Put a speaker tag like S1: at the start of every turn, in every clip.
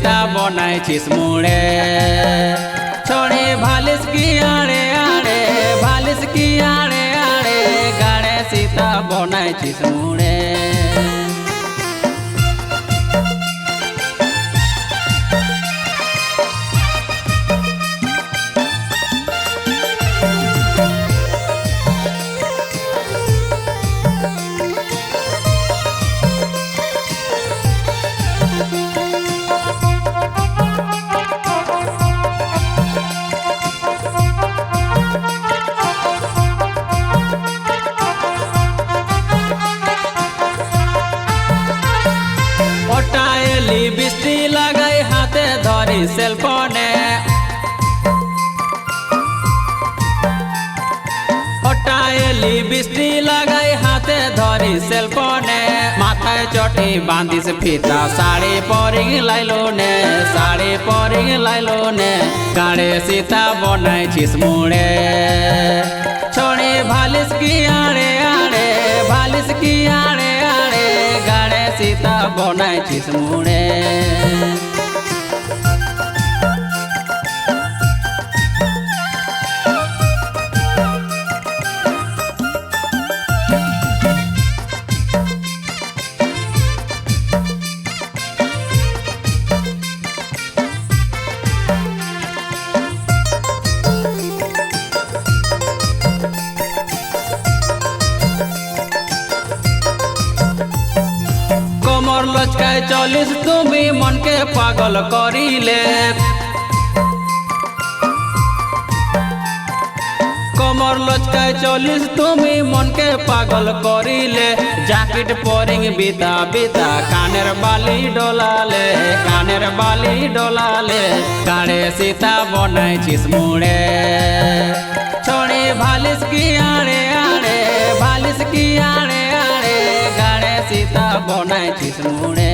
S1: सीता बनाइछिस मुड़े छोड़ी भालिस की आड़े आड़े भालिस की आड़े आड़े गाड़े सीता बनाइछिस मुड़े बिस्टी लगाई हाथे धरी सेलफोने हटाएली बिस्टी लगाई हाथे धरी सेलफोने माथाय चटी बांधिस फीता साड़ी परी लाइलो ने साड़ी परी लाइलो ने गाड़े सीता बनाइछिस मुड़े छोड़ी भालिस की आड़े आड़े भालिस की आड़े आड़े गाड़े सीता बनाइछिस मुड़े कमर लचकाय चलिस तुमी मन के पागल करिले कमर लचकाय चलिस तुमी मन के पागल करिले जैकेट परिंग बिता बिता कानेर बाली डोलाले कानेर बाली डोलाले गाड़े सीता बनाइछिस मुड़े छोड़ी भालिस की आड़े आड़े भालिस की आड़े आड़े गाड़े सीता बनाइछिस मुड़े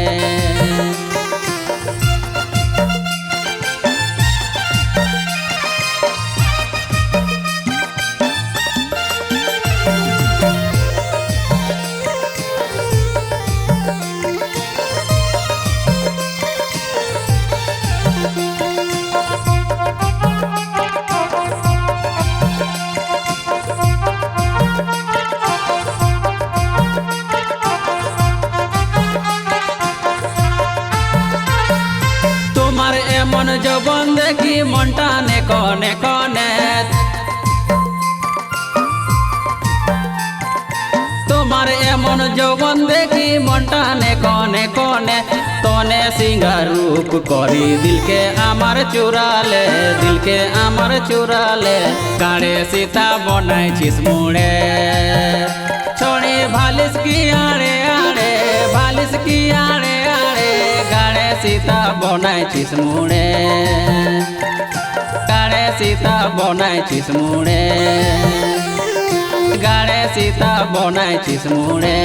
S1: मन जबन देखी मनटा ने कने कने तुम्हारे एमन जबन देखी मनटा ने कने कने तने सिंगार रूप करी दिल के आमार चुराले दिल के आमार चुराले गाड़े सीता बनाइछिस मुड़े छोड़ी भालिस की आड़े आड़े भालिस की आड़े आड़े गाड़े सीता बनाइछिस मुड़े गाड़े सीता बनाइछिस मुड़े गाड़े सीता बनाइछिस मुड़े।